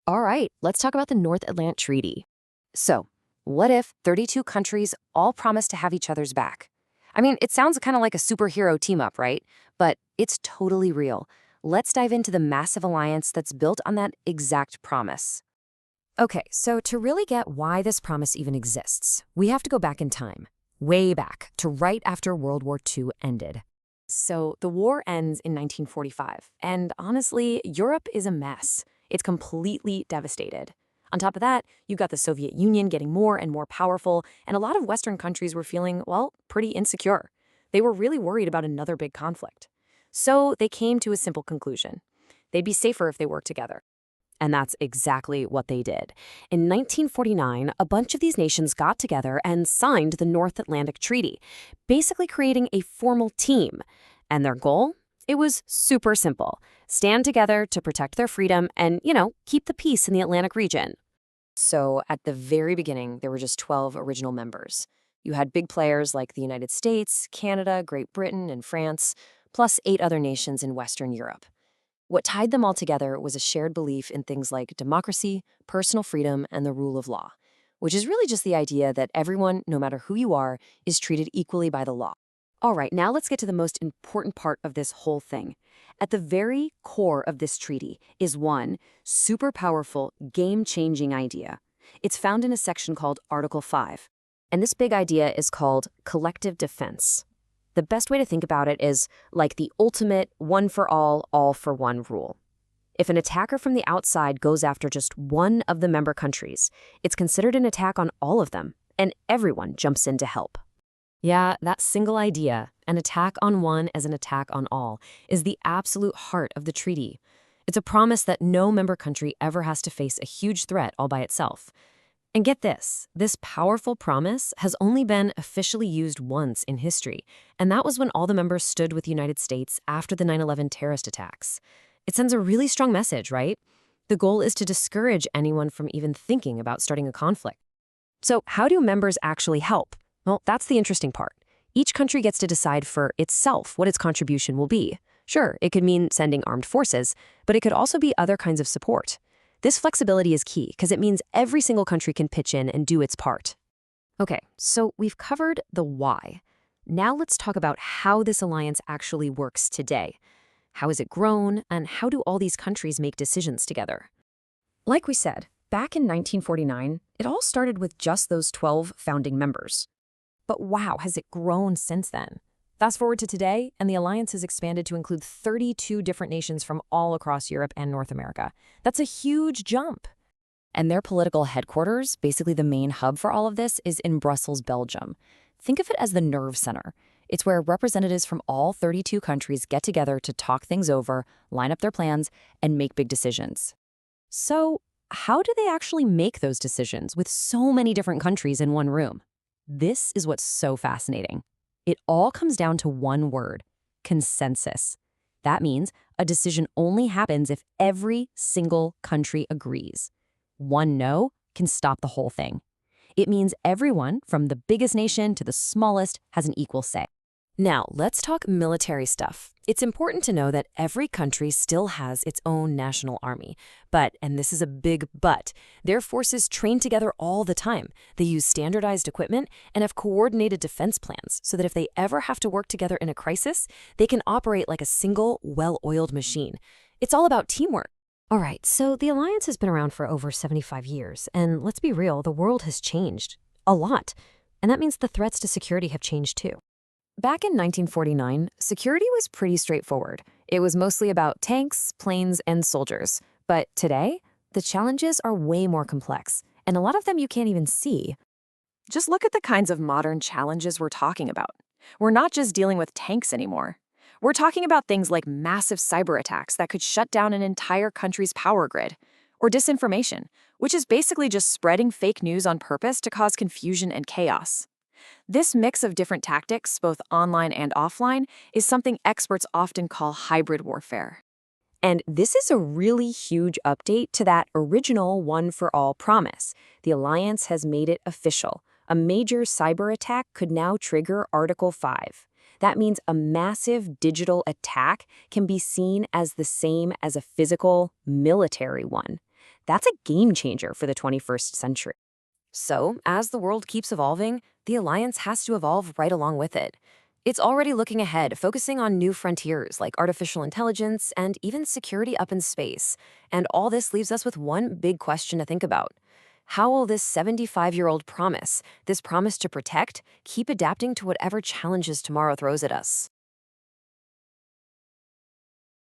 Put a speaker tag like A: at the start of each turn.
A: All right, let's talk about the North Atlantic Treaty. So, what if 32 countries all promise to have each other's back? I mean, it sounds kind of like a superhero team up, right? But it's totally real. Let's dive into the massive alliance that's built on that exact promise. Okay, so to really get why this promise even exists, we have to go back in time, way back to right after World War II ended. So the war ends in 1945, and honestly, Europe is a mess. It's completely devastated. On top of that, you've got the Soviet Union getting more and more powerful, and a lot of Western countries were feeling, well, pretty insecure. They were really worried about another big conflict. So they came to a simple conclusion. They'd be safer if they worked together. And that's exactly what they did. In 1949, a bunch of these nations got together and signed the North Atlantic Treaty, basically creating a formal team. And their goal? It was super simple. Stand together to protect their freedom and, keep the peace in the Atlantic region. So at the very beginning, there were just 12 original members. You had big players like the United States, Canada, Great Britain, and France, plus 8 other nations in Western Europe. What tied them all together was a shared belief in things like democracy, personal freedom, and the rule of law, which is really just the idea that everyone, no matter who you are, is treated equally by the law. All right, now let's get to the most important part of this whole thing. At the very core of this treaty is one super powerful, game-changing idea. It's found in a section called Article 5, and this big idea is called collective defense. The best way to think about it is like the ultimate one for all for one rule. If an attacker from the outside goes after just one of the member countries, it's considered an attack on all of them, and everyone jumps in to help. Yeah, that single idea, an attack on one as an attack on all, is the absolute heart of the treaty. It's a promise that no member country ever has to face a huge threat all by itself. And get this powerful promise has only been officially used once in history, and that was when all the members stood with the United States after the 9/11 terrorist attacks. It sends a really strong message, right? The goal is to discourage anyone from even thinking about starting a conflict. So how do members actually help? Well, that's the interesting part. Each country gets to decide for itself what its contribution will be. Sure, it could mean sending armed forces, but it could also be other kinds of support. This flexibility is key because it means every single country can pitch in and do its part. Okay, so we've covered the why. Now let's talk about how this alliance actually works today. How has it grown, and how do all these countries make decisions together? Like we said, back in 1949, it all started with just those 12 founding members. But wow, has it grown since then? Fast forward to today, and the alliance has expanded to include 32 different nations from all across Europe and North America. That's a huge jump. And their political headquarters, basically the main hub for all of this, is in Brussels, Belgium. Think of it as the nerve center. It's where representatives from all 32 countries get together to talk things over, line up their plans, and make big decisions. So, how do they actually make those decisions with so many different countries in one room? This is what's so fascinating. It all comes down to one word: consensus. That means a decision only happens if every single country agrees. One no can stop the whole thing. It means everyone, from the biggest nation to the smallest, has an equal say. Now, let's talk military stuff. It's important to know that every country still has its own national army. But, and this is a big but, their forces train together all the time. They use standardized equipment and have coordinated defense plans so that if they ever have to work together in a crisis, they can operate like a single, well-oiled machine. It's all about teamwork. All right, so the alliance has been around for over 75 years, and let's be real, the world has changed. A lot. And that means the threats to security have changed too. Back in 1949, security was pretty straightforward. It was mostly about tanks, planes, and soldiers. But today, the challenges are way more complex, and a lot of them you can't even see. Just look at the kinds of modern challenges we're talking about. We're not just dealing with tanks anymore. We're talking about things like massive cyber attacks that could shut down an entire country's power grid, or disinformation, which is basically just spreading fake news on purpose to cause confusion and chaos. This mix of different tactics, both online and offline, is something experts often call hybrid warfare. And this is a really huge update to that original one-for-all promise. The alliance has made it official. A major cyber attack could now trigger Article 5. That means a massive digital attack can be seen as the same as a physical military one.
B: That's a game changer for the 21st century.
A: So, as the world keeps evolving, the alliance has to evolve right along with it. It's already looking ahead, focusing on new frontiers like artificial intelligence and even security up in space. And all this leaves us with one big question to think about. How will this 75-year-old promise, this promise to protect, keep adapting to whatever challenges tomorrow throws at us?